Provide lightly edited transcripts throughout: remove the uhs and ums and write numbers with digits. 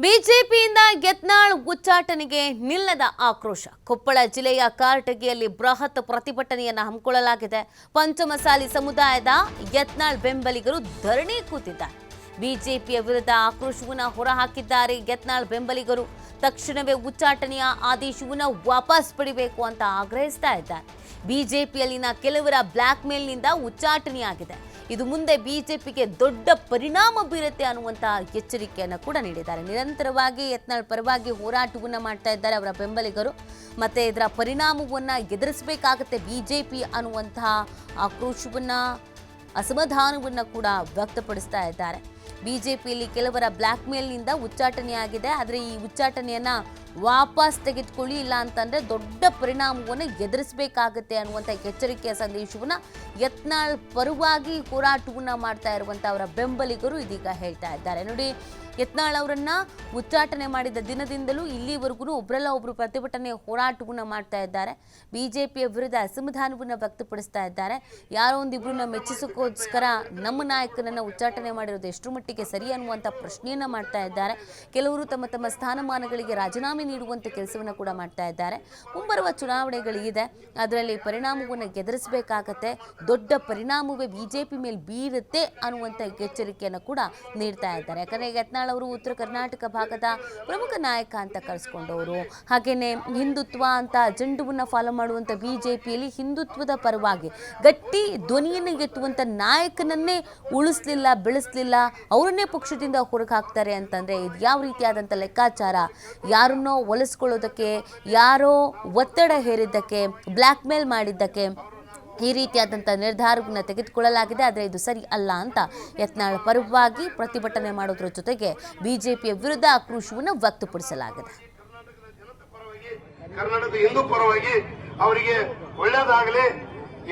ಬಿಜೆಪಿಯಿಂದ ಯತ್ನಾಳ್ ಉಚ್ಚಾಟನೆಗೆ ನಿಲ್ಲದ ಆಕ್ರೋಶ. ಕೊಪ್ಪಳ ಜಿಲ್ಲೆಯ ಕಾರಟಗಿಯಲ್ಲಿ ಬೃಹತ್ ಪ್ರತಿಭಟನೆಯನ್ನು ಹಮ್ಮಿಕೊಳ್ಳಲಾಗಿದೆ. ಪಂಚಮಸಾಲಿ ಸಮುದಾಯದ ಯತ್ನಾಳ್ ಬೆಂಬಲಿಗರು ಧರಣಿ ಕೂತಿದ್ದಾರೆ. ಬಿಜೆಪಿಯ ವಿರುದ್ಧ ಆಕ್ರೋಶವನ್ನು ಹೊರಹಾಕಿದ್ದಾರೆ ಯತ್ನಾಳ್ ಬೆಂಬಲಿಗರು. ತಕ್ಷಣವೇ ಉಚ್ಚಾಟನೆಯ ಆದೇಶವನ್ನು ವಾಪಸ್ ಪಡೆಯಬೇಕು ಅಂತ ಆಗ್ರಹಿಸ್ತಾ ಇದ್ದಾರೆ. ಬಿಜೆಪಿಯಲ್ಲಿನ ಕೆಲವರ ಬ್ಲಾಕ್ ಮೇಲ್ನಿಂದ ಉಚ್ಚಾಟನೆಯಾಗಿದೆ. ಇದು ಮುಂದೆ ಬಿಜೆಪಿಗೆ ದೊಡ್ಡ ಪರಿಣಾಮ ಬೀರುತ್ತೆ ಅನ್ನುವಂತಹ ಎಚ್ಚರಿಕೆಯನ್ನು ಕೂಡ ನೀಡಿದ್ದಾರೆ. ನಿರಂತರವಾಗಿ ಯತ್ನಾಳ್ ಪರವಾಗಿ ಹೋರಾಟವನ್ನು ಮಾಡ್ತಾ ಇದ್ದಾರೆ ಅವರ ಬೆಂಬಲಿಗರು. ಮತ್ತೆ ಇದರ ಪರಿಣಾಮವನ್ನು ಎದುರಿಸಬೇಕಾಗುತ್ತೆ ಬಿಜೆಪಿ ಅನ್ನುವಂತಹ ಆಕ್ರೋಶವನ್ನು, ಅಸಮಾಧಾನವನ್ನು ಕೂಡ ವ್ಯಕ್ತಪಡಿಸ್ತಾ ಇದ್ದಾರೆ. ಬಿಜೆಪಿಯಲ್ಲಿ ಕೆಲವರ ಬ್ಲಾಕ್ ಮೇಲ್ನಿಂದ ಉಚ್ಚಾಟನೆಯಾಗಿದೆ. ಆದರೆ ಈ ಉಚ್ಚಾಟನೆಯನ್ನ ವಾಪಸ್ ತೆಗೆದುಕೊಳ್ಳಿ, ಇಲ್ಲ ಅಂತಂದ್ರೆ ದೊಡ್ಡ ಪರಿಣಾಮವನ್ನು ಎದುರಿಸಬೇಕಾಗುತ್ತೆ ಅನ್ನುವಂಥ ಎಚ್ಚರಿಕೆಯ ಸಂದೇಶವನ್ನು ಯತ್ನಾಳ್ ಪರವಾಗಿ ಹೋರಾಟವನ್ನು ಮಾಡ್ತಾ ಇರುವಂಥ ಅವರ ಬೆಂಬಲಿಗರು ಇದೀಗ ಹೇಳ್ತಾ ಇದ್ದಾರೆ. ನೋಡಿ, ಯತ್ನಾಳ್ ಅವರನ್ನ ಉಚ್ಚಾಟನೆ ಮಾಡಿದ ದಿನದಿಂದಲೂ ಇಲ್ಲಿವರೆಗೂ ಒಬ್ಬರಲ್ಲ ಒಬ್ಬರು ಪ್ರತಿಭಟನೆ ಹೋರಾಟವನ್ನು ಮಾಡ್ತಾ ಇದ್ದಾರೆ. ಬಿಜೆಪಿಯ ವಿರುದ್ಧ ಅಸಮಾಧಾನವನ್ನು ವ್ಯಕ್ತಪಡಿಸ್ತಾ ಇದ್ದಾರೆ. ಯಾರೋ ಒಂದಿಬ್ರನ್ನ ಮೆಚ್ಚಿಸೋಕ್ಕೋಸ್ಕರ ನಮ್ಮ ನಾಯಕನನ್ನ ಉಚ್ಚಾಟನೆ ಮಾಡಿರೋದು ಎಷ್ಟರ ಮಟ್ಟಿಗೆ ಸರಿ ಅನ್ನುವಂಥ ಪ್ರಶ್ನೆಯನ್ನ ಮಾಡ್ತಾ ಇದ್ದಾರೆ. ಕೆಲವರು ತಮ್ಮ ತಮ್ಮ ಸ್ಥಾನಮಾನಗಳಿಗೆ ರಾಜೀನಾಮೆ ನೀಡುವಂಥ ಕೆಲಸವನ್ನು ಕೂಡ ಮಾಡ್ತಾ ಇದ್ದಾರೆ. ಮುಂಬರುವ ಚುನಾವಣೆಗಳಿದೆ, ಅದರಲ್ಲಿ ಪರಿಣಾಮವನ್ನು ಎದುರಿಸಬೇಕಾಗತ್ತೆ. ದೊಡ್ಡ ಪರಿಣಾಮವೇ ಬಿಜೆಪಿ ಮೇಲೆ ಬೀರುತ್ತೆ ಅನ್ನುವಂಥ ಎಚ್ಚರಿಕೆಯನ್ನು ಕೂಡ ನೀಡ್ತಾ ಇದ್ದಾರೆ. ಯಾಕಂದರೆ ಯತ್ನಾಳ್ ಅವರು ಉತ್ತರ ಕರ್ನಾಟಕ ಭಾಗದ ಪ್ರಮುಖ ನಾಯಕ ಅಂತ ಕರೆಸ್ಕೊಂಡವರು. ಹಾಗೇನೆ ಹಿಂದುತ್ವ ಅಂತ ಅಜೆಂಡವನ್ನು ಫಾಲೋ ಮಾಡುವಂಥ ಬಿಜೆಪಿಯಲ್ಲಿ ಹಿಂದುತ್ವದ ಪರವಾಗಿ ಗಟ್ಟಿ ಧ್ವನಿಯನ್ನು ಎತ್ತುವಂಥ ನಾಯಕನನ್ನೇ ಉಳಿಸ್ಲಿಲ್ಲ, ಬೆಳೆಸಲಿಲ್ಲ, ಅವರನ್ನೇ ಪಕ್ಷದಿಂದ ಹೊರಗೆ ಹಾಕ್ತಾರೆ ಅಂತಂದರೆ ಇದು ಯಾವ ರೀತಿಯಾದಂಥ ಲೆಕ್ಕಾಚಾರ? ಯಾರನ್ನೋ ಒಲಿಸ್ಕೊಳ್ಳೋದಕ್ಕೆ, ಯಾರೋ ಒತ್ತಡ ಹೇರಿದ್ದಕ್ಕೆ, ಬ್ಲ್ಯಾಕ್ ಮೇಲ್ ಮಾಡಿದ್ದಕ್ಕೆ ಈ ರೀತಿಯಾದಂಥ ನಿರ್ಧಾರವನ್ನು ತೆಗೆದುಕೊಳ್ಳಲಾಗಿದೆ. ಆದರೆ ಇದು ಸರಿ ಅಲ್ಲ ಅಂತ ಯತ್ನಾಳ್ ಪರವಾಗಿ ಪ್ರತಿಭಟನೆ ಮಾಡೋದ್ರ ಜೊತೆಗೆ ಬಿಜೆಪಿಯ ವಿರುದ್ಧ ಆಕ್ರೋಶವನ್ನು ವ್ಯಕ್ತಪಡಿಸಲಾಗಿದೆ. ಕರ್ನಾಟಕದ ಹಿಂದೂ ಪರವಾಗಿ ಅವರಿಗೆ ಒಳ್ಳೇದಾಗಲಿ,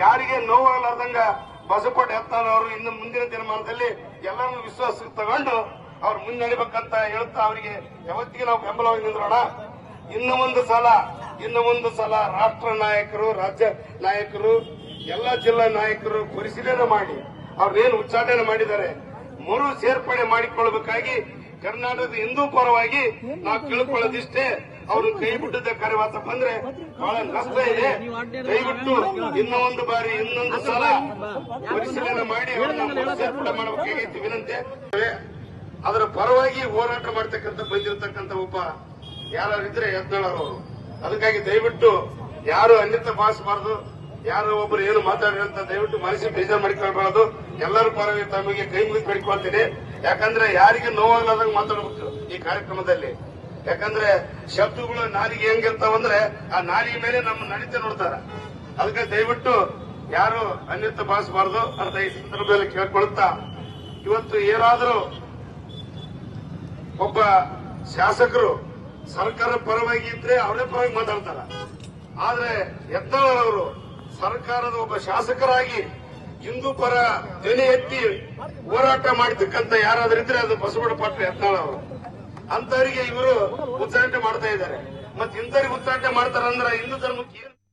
ಯಾರಿಗೆ ನೋವಾಗಲಾರ್ದಂಗ ಬಸವಪಟ ಯತ್ನಾಳ್ ಅವರು ಇನ್ನು ಮುಂದಿನ ದಿನಮಾನದಲ್ಲಿ ಎಲ್ಲರನ್ನು ವಿಶ್ವಾಸ ತಗೊಂಡು ಅವ್ರು ಮುನ್ನಡೆಬೇಕಂತ ಹೇಳ್ತಾ ಅವರಿಗೆ ಯಾವತ್ತಿಗೆ ನಾವು ಬೆಂಬಲವಾಗಿ ನಿಂದ್ರೋಣ. ಇನ್ನು ಒಂದು ಸಲ ರಾಷ್ಟ್ರ ನಾಯಕರು, ರಾಜ್ಯ ನಾಯಕರು, ಎಲ್ಲ ಜಿಲ್ಲಾ ನಾಯಕರು ಪರಿಶೀಲನೆ ಮಾಡಿ ಅವ್ರನ್ನೇನು ಉಚ್ಚಾಟನೆ ಮಾಡಿದ್ದಾರೆ ಮರು ಸೇರ್ಪಡೆ ಮಾಡಿಕೊಳ್ಳಬೇಕಾಗಿ ಕರ್ನಾಟಕದ ಹಿಂದೂ ಪರವಾಗಿ ನಾವು ಕೇಳಿಕೊಳ್ಳೋದಿಷ್ಟೇ. ಅವ್ರನ್ನ ಕೈ ಬಿಟ್ಟದ ಕಾರ್ಯವಾಸ ಬಂದ್ರೆ ಬಹಳ ನಷ್ಟ ಇದೆ. ದಯವಿಟ್ಟು ಇನ್ನೊಂದು ಸಲ ಪರಿಶೀಲನೆ ಮಾಡಿ ಅವ್ರನ್ನ ಮರು ಸೇರ್ಪಡೆ ಮಾಡಬೇಕಾಗಿತ್ತು ವಿನಂತಿ. ಅದರ ಪರವಾಗಿ ಹೋರಾಟ ಮಾಡ್ತಕ್ಕಂಥ ಬಂದಿರತಕ್ಕಂಥ ಒಬ್ಬ ಯಾರಿದ್ರೆ ಯತ್ನಾಳ್ ಅವರು. ಅದಕ್ಕಾಗಿ ದಯವಿಟ್ಟು ಯಾರು ಅನ್ಯತಾ ಭಾವಿಸಬಾರದು. ಯಾರೋ ಒಬ್ಬರು ಏನು ಮಾತಾಡ್ರಿ ಅಂತ ದಯವಿಟ್ಟು ಮನಸ್ಸಿಗೆ ಬೇಜಾರು ಮಾಡಿಕೊಳ್ಬಾರದು. ಎಲ್ಲರ ಪರವಾಗಿ ತಮಗೆ ಕೈ ಮುಗಿದು ಬೇಡಿಕೊಳ್ತೀನಿ. ಯಾಕಂದ್ರೆ ಯಾರಿಗೆ ನೋವಾಗಲಾದಂಗೆ ಮಾತಾಡಬೇಕು ಈ ಕಾರ್ಯಕ್ರಮದಲ್ಲಿ. ಯಾಕಂದ್ರೆ ಶಬ್ದಗಳು ನಾಲಿಗೆ ಹೆಂಗಿರ್ತಾವಂದ್ರೆ ಆ ನಾಲಿಗೆ ಮೇಲೆ ನಮ್ಮ ನಡೀತೆ ನೋಡ್ತಾರ. ಅದಕ್ಕೆ ದಯವಿಟ್ಟು ಯಾರು ಅನ್ಯತಾ ಭಾವಿಸಬಾರದು ಅಂತ ಈ ಸಂದರ್ಭದಲ್ಲಿ ಕೇಳ್ಕೊಳ್ತಾ, ಇವತ್ತು ಏನಾದರೂ ಒಬ್ಬ ಶಾಸಕರು ಸರ್ಕಾರ ಪರವಾಗಿ ಇದ್ರೆ ಅವರೇ ಪರವಾಗಿ ಮಾತಾಡ್ತಾರ. ಆದ್ರೆ ಯತ್ನಾಳ್ ಅವರು ಸರ್ಕಾರದ ಒಬ್ಬ ಶಾಸಕರಾಗಿ ಹಿಂದೂ ಪರ ಧ್ವನಿ ಎತ್ತಿ ಹೋರಾಟ ಮಾಡತಕ್ಕಂತ ಯಾರಾದ್ರೂ ಇದ್ರೆ ಅದು ಬಸವಣ್ಣ ಪಾಟೀಲ್ ಯತ್ನಾಳ್ ಅವರು. ಅಂತವರಿಗೆ ಇವರು ಉಚ್ಚಾಟನೆ ಮಾಡ್ತಾ ಇದ್ದಾರೆ. ಮತ್ತೆ ಇಂಥವ್ರಿಗೆ ಉಚ್ಚಾಟನೆ ಮಾಡ್ತಾರಂದ್ರೆ ಹಿಂದೂ ಧರ್ಮಕ್ಕೆ